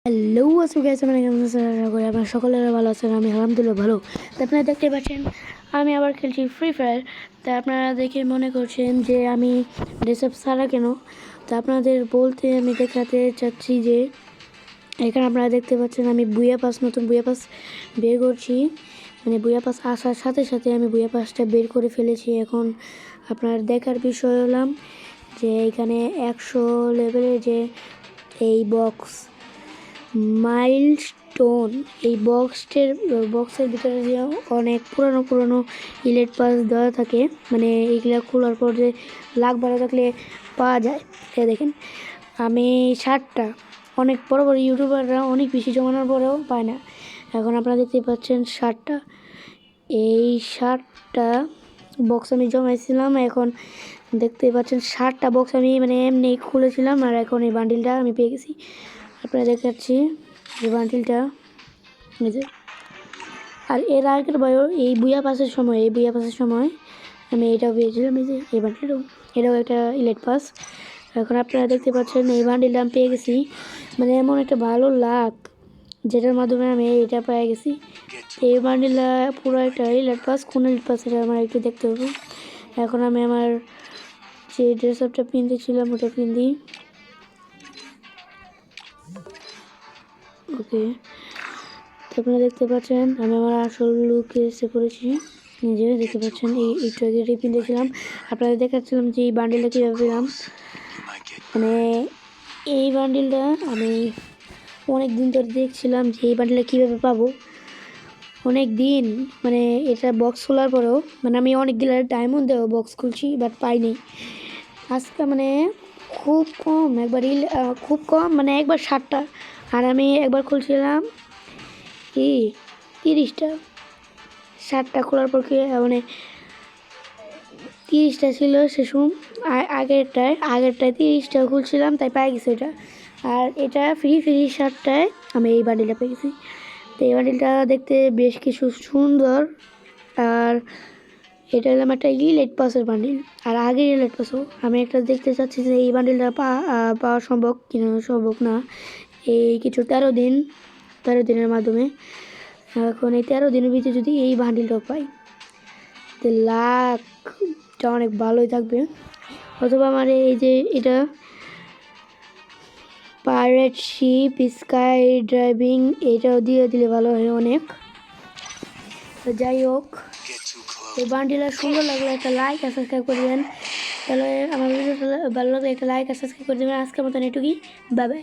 Hello আসু guys, আমি কেমন আছেন? আশা করি আপনারা সকলেরা ভালো আছেন। আমি আলহামদুলিল্লাহ ভালো। তো আপনারা দেখতে পাচ্ছেন আমি আবার খেলছি ফ্রি ফায়ার। তা আপনারা দেখে মনে করছেন যে আমি ড্রেসআপ ছাড়া কেন। তো আপনাদের বলতে আমি দেখাতে চাচ্ছি যে এখানে আপনারা দেখতে পাচ্ছেন আমি নতুন বুয়া পাস বের করছি। মানে বুয়া পাস আসার সাথে সাথে আমি বুয়া পাসটা বের করে ফেলেছি। এখন আপনার দেখার বিষয় হলাম যে এখানে 100 লেভেলের যে এই মাইলস্টোন, এই বক্সের ভিতরে যে অনেক পুরনো ইলেট পাস দেওয়া থাকে, মানে এইগুলা খোলার পর যে লাখ ভালো থাকলে পাওয়া যায়। এ দেখেন আমি 60টা, অনেক বড় বড় ইউটিউবাররা অনেক বেশি জমানোর পরেও পায় না। এখন আপনারা দেখতে পাচ্ছেন 60টা, এই 60টা বক্স আমি জমাইছিলাম। এখন দেখতে পাচ্ছেন 60টা বক্স আমি মানে এমনি খুলেছিলাম, আর এখন এই বান্ডিলটা আমি পেয়ে গেছি। আপনারা দেখাচ্ছি এই বান্ডিলটা। আর এর আগের বয় এই বুয়া পাসের সময় আমি এটাও পেয়েছিলাম, এই যে এই বান্ডিলটাও, এটাও একটা ইলেট পাস। এখন আপনারা দেখতে পাচ্ছেন এই বান্ডিলটা আমি পেয়ে গেছি। মানে এমন একটা ভালো লাক যেটার মাধ্যমে আমি এটা পেয়ে গেছি। এই বান্ডিলটা পুরো একটা ইলেট পাস, কোন ইলেট পাস এটা আমার একটু দেখতে হবে। এখন আমি আমার যে ড্রেস আপটা পিনতেছিলাম ওটা পিন দিই। ওকে, তো আপনারা দেখতে পাচ্ছেন আমি আমার আসল লুকে এসে পড়েছি। নিজে দেখতে পাচ্ছেন একটু আগে পিনতেছিলাম, আপনাদের দেখাচ্ছিলাম যে এই বান্ডিলটা কীভাবে পেলাম। মানে এই বান্ডিলটা আমি অনেক দিন ধরে দেখছিলাম যে এই বান্ডিলটা কীভাবে পাবো। অনেক দিন মানে এটা বক্স খোলার পরেও মানে আমি অনেকগুলো ডায়মন্ড দেওয়া বক্স খুলছি, বাট পাইনি। আজকে মানে খুব কম, খুব কম, মানে একবার 60টা, আর আমি একবার খুলছিলাম 30টা। 60টা খোলার পর কি মানে 30টা ছিল সেসম। আগেরটায় 30টা খুলছিলাম, তাই পাই গেছি এটা। আর এটা ফ্রি 60টায় আমি এই বান্ডিলটা পেয়ে গেছি। তো এই বান্ডিলটা দেখতে বেশ কিছু সুন্দর, আর এটা হলাম একটা ইলেট পাসের বান্ডিল। আর আগের ইলেট পাসও আমি একটা দেখতে চাচ্ছি যে এই বান্ডিলটা পাওয়া সম্ভব কিনা। সম্ভব না, এই কিছু 13 দিনের মাধ্যমে। এখন এই 13 দিনের ভিতরে যদি এই বান্ডিলটাও পাই তো লাখটা অনেক ভালোই থাকবে। অথবা আমার এই যে এটা পাইরেট শিপ স্কাই ড্রাইভিং, এটাও দিয়ে দিলে ভালো হয় অনেক। তো যাই হোক, এই বান্ডিলটা সুন্দর লাগলে একটা লাইক আর সাবস্ক্রাইব করে দেবেন। তাহলে আমার ভিডিওটা ভালো লাগলে একটা লাইক আর সাবস্ক্রাইব করে দেবেন। আজকের মতন এটুকুই, বাই বাই।